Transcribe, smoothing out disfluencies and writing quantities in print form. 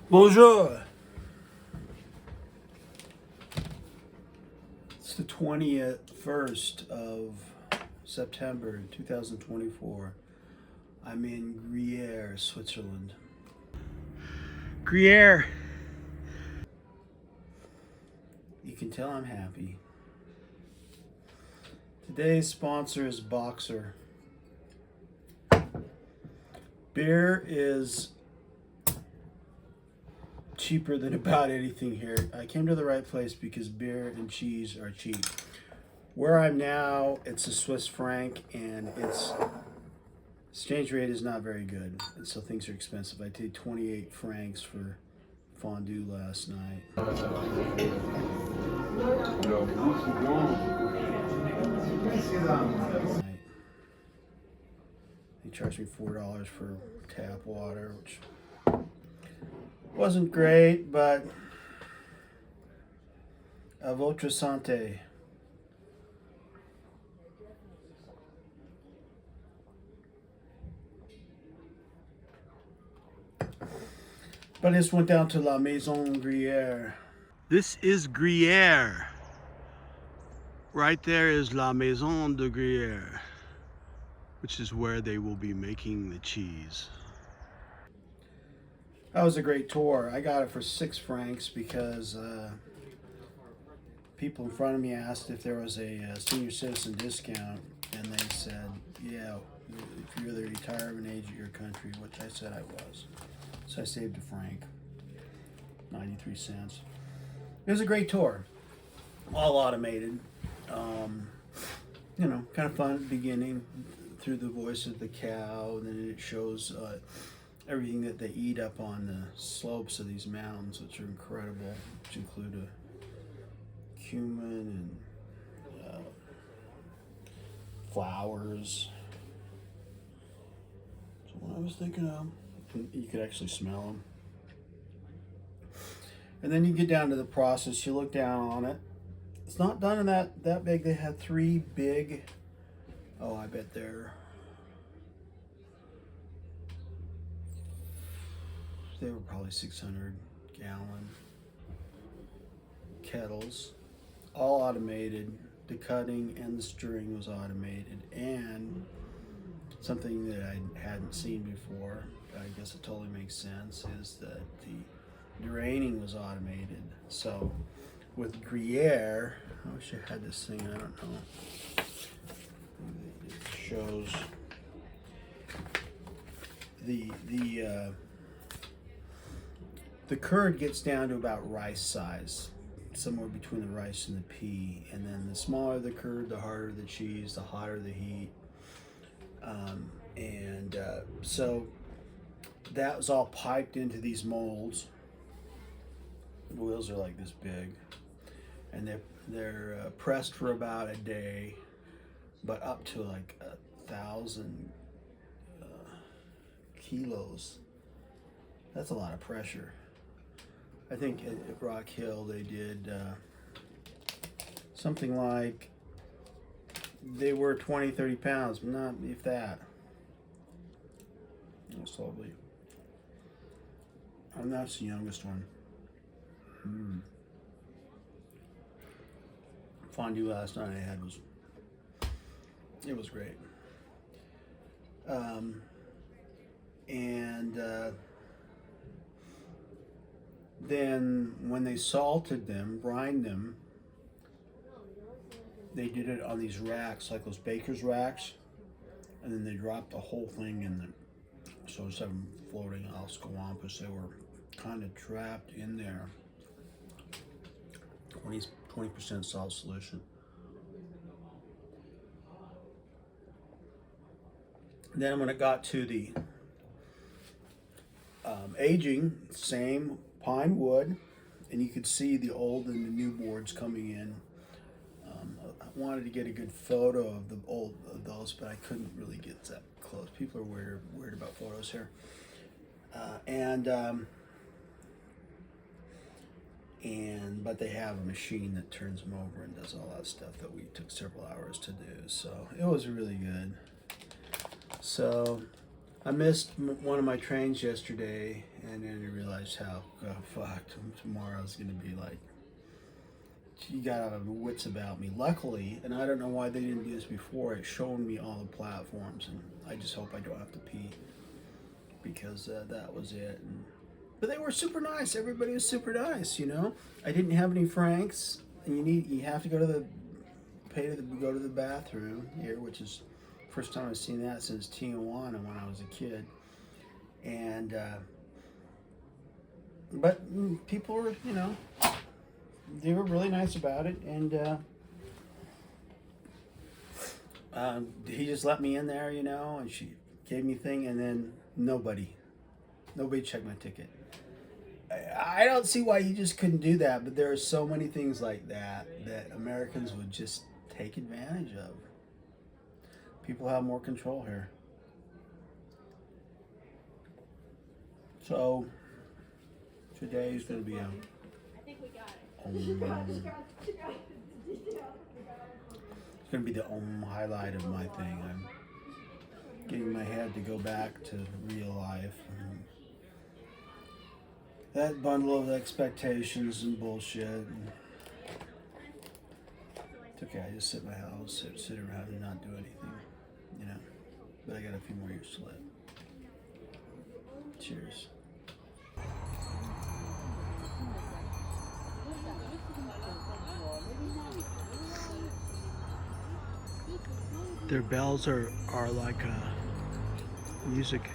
Bonjour. It's the 21st of September 2024. I'm in Gruyere, Switzerland. Gruyere. You can tell I'm happy. Today's sponsor is Boxer. Beer is cheaper than about anything here. I came to the right place because beer and cheese are cheap. Where I'm now, it's a Swiss franc and its exchange rate is not very good, and so things are expensive. I paid 28 francs for fondue last night. They charged me $4 for tap water, which wasn't great, but à votre santé. But I just went down to La Maison de Gruyere. This is Gruyere. Right there is La Maison de Gruyere, which is where they will be making the cheese. That was a great tour. I got it for 6 francs because people in front of me asked if there was a senior citizen discount, and they said, yeah, if you're the retirement age of your country, which I said I was. So I saved a franc, 93 cents. It was a great tour, all automated. You know, kind of fun at the beginning through the voice of the cow, and then it shows everything that they eat up on the slopes of these mountains, which are incredible, which include a cumin and flowers. So what I was thinking of, you could actually smell them. And then you get down to the process, you look down on it. It's not done in that big. They had 3 big, oh, I bet they were probably 600-gallon kettles, all automated. The cutting and the stirring was automated, and something that I hadn't seen before, I guess it totally makes sense, is that the draining was automated. So with Gruyere, I wish I had this thing, I don't know. It shows the curd gets down to about rice size, somewhere between the rice and the pea, and then the smaller the curd, the harder the cheese, the hotter the heat, so that was all piped into these molds. The wheels are like this big, and they're pressed for about a day, but up to like 1,000 kilos. That's a lot of pressure. I think at Rock Hill they did something like, they were 20-30 pounds, not if that. Slowly. I'm not the youngest one. Fondue last night I had was great. Then when they salted them, brined them, they did it on these racks, like those baker's racks, and then they dropped the whole thing in them. So instead of them floating al scawampus, they were kind of trapped in there. 20% salt solution. Then when it got to the aging, same pine wood, and you could see the old and the new boards coming in. I wanted to get a good photo of the old of those, but I couldn't really get that close. People are weird about photos here, but they have a machine that turns them over and does all that stuff that we took several hours to do. So it was really good. So I missed one of my trains yesterday, and then I realized how, oh, fuck, tomorrow's going to be like, you got out of wits about me. Luckily, and I don't know why they didn't do this before, it's showing me all the platforms, and I just hope I don't have to pee, because that was it. But they were super nice. Everybody was super nice, you know. I didn't have any francs, and you have to go to go to the bathroom here, which is first time I've seen that since Tijuana when I was a kid. And but people were, you know, they were really nice about it, and he just let me in there, you know, and she gave me a thing, and then nobody checked my ticket. I don't see why you just couldn't do that, but there are so many things like that Americans would just take advantage of. People have more control here. So today is going to be it's going to be the highlight of my thing. I'm getting my head to go back to real life. That bundle of expectations and bullshit. It's okay, I just sit in my house, sit around and not do anything, you know. But I got a few more years to live. Cheers. Their bells are like music.